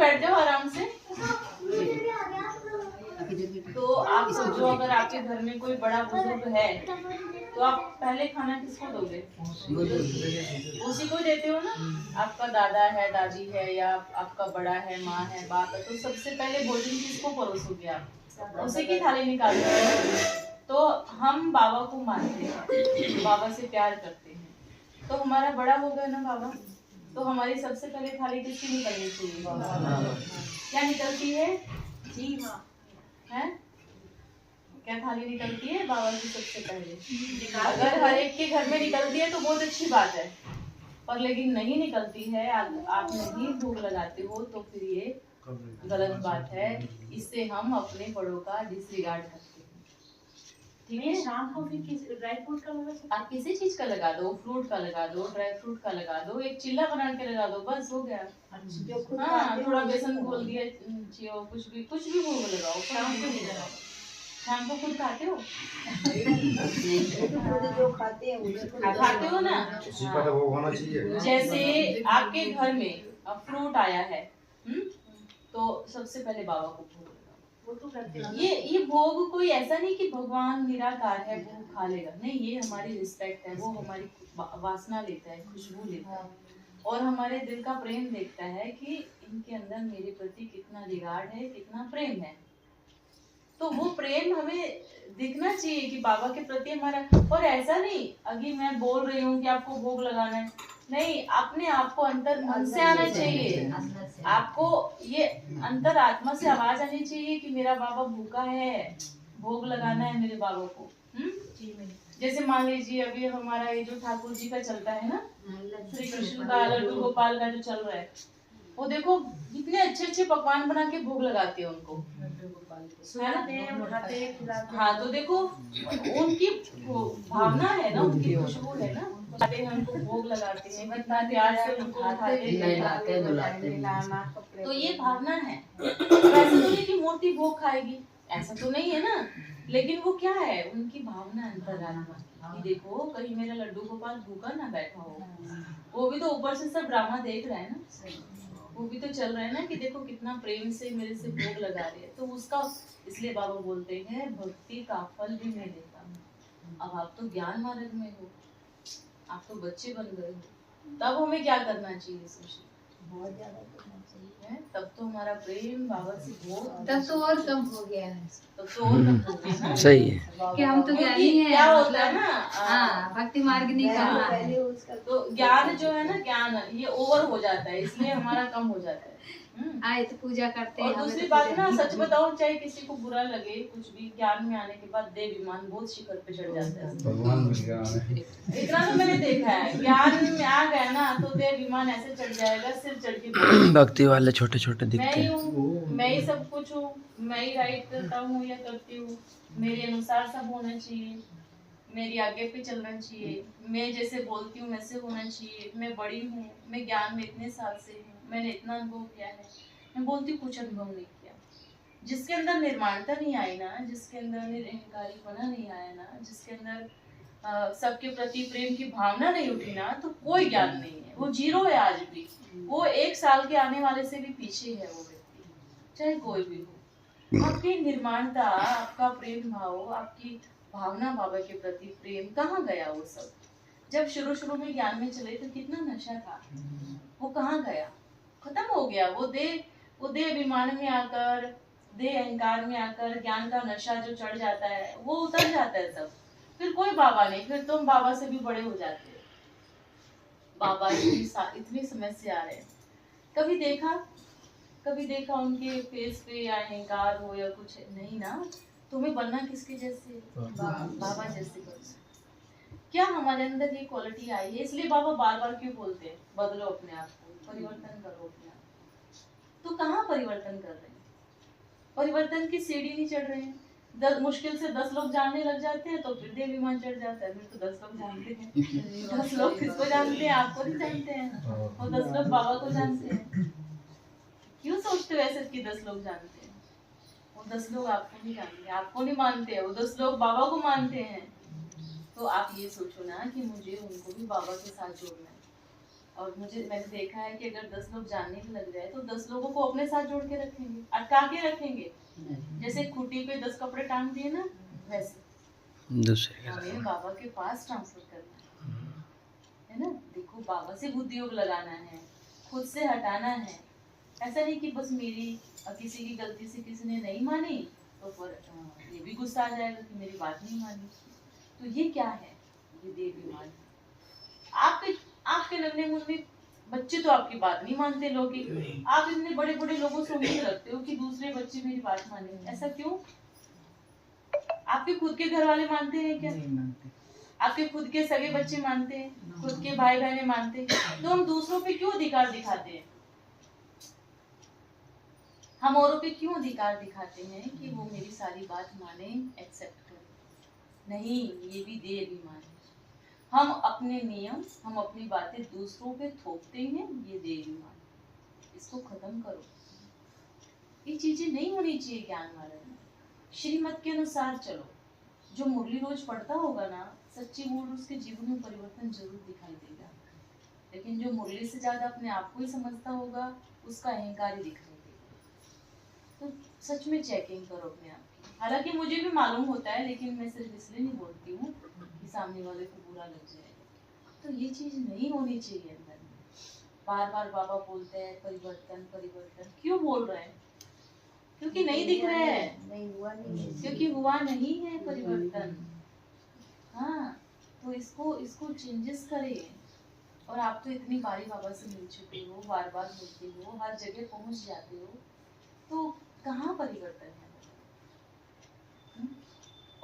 बैठ जाओ आराम से। तो आप सोचो, अगर आपके घर में कोई बड़ा बुजुर्ग है तो आप पहले खाना किसको दोगे? उसी को देते हो ना। आपका दादा है, दादी है, या आपका बड़ा है, माँ है, बाप है, तो सबसे पहले भोजन किसको परोसोगे आप? उसी की थाली निकालोगे। तो हम बाबा को मानते हैं, बाबा से प्यार करते हैं, तो हमारा बड़ा हो गया ना बाबा, तो हमारी सबसे पहले थाली किसकी निकलनी चाहिए? क्या निकलती है जी माँ? है क्या थाली निकलती है बाबा की सबसे पहले? अगर हर एक के घर में निकलती है तो बहुत अच्छी बात है, पर लेकिन नहीं निकलती है, आप नहीं भोग लगाते हो, तो फिर ये गलत बात है। इससे हम अपने बड़ों का डिसरिगार्ड करते हैं। ठीक है, शाम को फिर किस ड्राई फ्रूट का लगा सकते? आप किसी चीज का लगा दो, फ्रूट का लगा दो, ड्राई फ्रूट का लगा दो, एक चिल्ला बना के लगा दो, बस हो गया। हाँ, थोड़ा बेसन घोल दिया, कुछ भी भोग लगाओ। शाम को नहीं लगाओ। शाम को खुद खाते हो? जो खाते हो ना। वो होना चाहिए। जैसे आपके घर में फ्रूट आया है, तो सबसे पहले बाबा को भोग लगाओ। वो तो करते हैं। ये भोग कोई ऐसा नहीं कि भगवान निराकार है वो खा लेगा, नहीं, ये हमारी रिस्पेक्ट है, वो हमारी वासना लेता है, खुशबू लेता है, और हमारे दिल का प्रेम देखता है कि इनके अंदर मेरे प्रति कितना रिगार्ड है, कितना प्रेम है। तो वो प्रेम हमें दिखना चाहिए कि बाबा के प्रति हमारा। और ऐसा नहीं अभी मैं बोल रही हूँ कि आपको भोग लगाना है, नहीं, अपने आप को अंतर मन से आना चाहिए। आपको ये अंतर आत्मा से आवाज आनी चाहिए कि मेरा बाबा भूखा है, भोग लगाना है मेरे बाबा को। जैसे मान लीजिए अभी हमारा ये जो ठाकुर जी का चलता है ना, श्री कृष्ण का, लड्डू गोपाल का जो चल रहा है, वो देखो कितने अच्छे अच्छे पकवान बना के भोग लगाते हैं उनको, हाँ, तो देखो उनकी भावना है ना, उनकी खुशबू है ना, हमको भोग लगाते हैं, कितना प्यार से उनको तो ये भावना है। ऐसा तो नहीं कि मूर्ति भोग खाएगी, ऐसा तो नहीं है ना, लेकिन वो क्या है, उनकी भावना अंतरात्मा कि देखो कहीं मेरा लड्डू गोपाल भूखा ना बैठा हो। वो भी तो ऊपर से सब ड्रामा देख रहा है ना, वो भी तो चल रहा है ना कि देखो कितना प्रेम से मेरे से भोग लगा रहे हैं, तो उसका इसलिए बाबा बोलते हैं भक्ति का फल भी मैं देता हूँ। अब आप तो ज्ञान मार्ग में हो, आप तो बच्चे बन गए हो, तब हमें क्या करना चाहिए? सोचिए, बहुत ज्यादा करना चाहिए, तब तो हमारा प्रेम बाबा से बहुत, तब तो और कम हो गया है, तब तो और कम हो गया ना। सही है कि हम तो ज्ञानी हैं, क्या होता है ना, हाँ, भक्ति मार्ग नहीं करना है, तो ज्ञान जो है ना, ज्ञान ये ओवर हो जाता है, इसलिए हमारा कम हो जाता है। आए तो पूजा करते हैं। और दूसरी बात ना, सच बताओ, चाहे किसी को बुरा लगे, कुछ भी, ज्ञान में आने के बाद देव विमान बहुत शिखर पे चढ़ जाता है। भगवान मिल गया इतना तो मैंने देखा है, ज्ञान में आ गया ना तो देव विमान ऐसे चढ़ जाएगा, सिर चढ़ के भक्ति वाले छोटे छोटे दिखते मैं ही हैं। हूँ, मैं ही सब कुछ हूँ, मैं ही राइट करता हूँ या करती हूँ, मेरे अनुसार सब होना चाहिए, मेरी आगे पे चलना चाहिए, मैं जैसे बोलती हूँ वैसे होना चाहिए, मैं बड़ी हूँ, मैं ज्ञान में इतने साल से हूँ, मैंने इतना अनुभव किया है। मैं बोलती हूँ कुछ अनुभव नहीं किया। जिसके अंदर निर्माणता नहीं आई ना, जिसके अंदर निरहंकारीपना नहीं आया ना, जिसके अंदर सबके प्रति प्रेम की भावना नहीं उठी ना, तो कोई ज्ञान नहीं है, वो जीरो है आज भी। वो 1 साल के आने वाले से भी पीछे है वो व्यक्ति, चाहे कोई भी हो। आपकी निर्माणता, आपका प्रेम भाव, आपकी भावना बाबा के प्रति प्रेम कहाँ गया? वो सब जब शुरू में ज्ञान में चले तो कितना नशा था, वो कहाँ गया? खत्म हो गया। वो देह अभिमान में आकर, देह अहंकार में आकर ज्ञान का नशा जो चढ़ जाता है वो उतर जाता है सब, फिर कोई बाबा नहीं, फिर तुम बाबा से भी बड़े हो जाते हो। बाबा इतने समय से आ रहे हैं, कभी देखा उनके फेस पे या अहंकार हो या कुछ नहीं ना। तुम्हें बनना किसके जैसे? बाबा जैसे बनना। क्या हमारे अंदर ये क्वालिटी आई है? इसलिए बाबा बार बार क्यों बोलते हैं बदलो अपने आप को, परिवर्तन करो अपने आप। तो कहाँ परिवर्तन कर रहे हैं? परिवर्तन की सीढ़ी नहीं चढ़ रहे हैं। मुश्किल से 10 लोग जानने लग जाते हैं तो फिर देव विमान चढ़ जाता है, फिर तो 10 लोग जानते हैं। 10 लोग किसको जानते हैं? आपको नहीं जानते हैं, वो 10 लोग बाबा को जानते हैं। क्यों सोचते हो ऐसे कि 10 लोग जानते हैं? वो 10 लोग आपको नहीं जानते, आपको नहीं मानते, वो 10 लोग बाबा को मानते हैं। तो आप ये सोचो ना कि मुझे उनको भी बाबा के साथ जोड़ना है। और मैंने देखा है कि अगर 10 लोग जानने भी लग जाए तो 10 लोगों को अपने साथ जोड़ के रखेंगे, अटका के रखेंगे। जैसे खूंटी पे 10 कपड़े टांग दिए ना, वैसे दूसरे हमें बाबा के पास ट्रांसफर करना है ना। देखो, बाबा से बुद्धि योग लगाना है, खुद से हटाना है। ऐसा नहीं कि बस मेरी किसी की गलती से किसी ने नहीं मानी तो फिर ये भी गुस्सा आ जाएगा कि मेरी बात नहीं मानी। तो ये क्या है? ये देवी मान। आपके नन्हे मुन्ने बच्चे तो आपकी बात नहीं मानते लोग ही। आप इतने बड़े बड़े लोगों से उम्मीद रखते हो कि दूसरे बच्चे मेरी बात मानेंगे, ऐसा क्यों? आपके खुद के घर वाले मानते हैं क्या? नहीं मानते। आपके खुद के सगे बच्चे मानते हैं, खुद के भाई बहने मानते हैं, तो हम दूसरों पे क्यों अधिकार दिखाते हैं? हम औरों पे क्यों अधिकार दिखाते हैं कि वो मेरी सारी बात माने, एक्सेप्ट करें? नहीं, ये भी देह अभिमान है। हम अपने नियम, हम अपनी बातें दूसरों पे थोपते हैं, ये देह अभिमान। इसको खत्म करो। ये चीजें नहीं होनी चाहिए ज्ञान मार्ग में। श्रीमत के अनुसार चलो। जो मुरली रोज पढ़ता होगा ना, सच्ची मूल उसके जीवन में परिवर्तन जरूर दिखाई देगा। लेकिन जो मुरली से ज्यादा अपने आप को ही समझता होगा, उसका अहंकार ही दिखाई देगा। तो सच में चेकिंग करो अपने आप की। हालांकि मुझे भी मालूम होता है, लेकिन मैं सिर्फ इसलिए नहीं बोलती हूँ कि सामने वाले को बुरा लग जाएगा। तो ये चीज नहीं होनी चाहिए अंदर में। बार बार बाबा बोलते हैं परिवर्तन परिवर्तन, क्यों बोल रहे हैं? क्योंकि नहीं दिख रहा है, क्योंकि हुआ नहीं है परिवर्तन। हाँ, तो इसको चेंजेस करें। और आप तो इतनी बारी बाबा से मिल चुके हो, बार बार मिलते हो, हर जगह पहुंच जाते हो, तो कहाँ परिवर्तन है?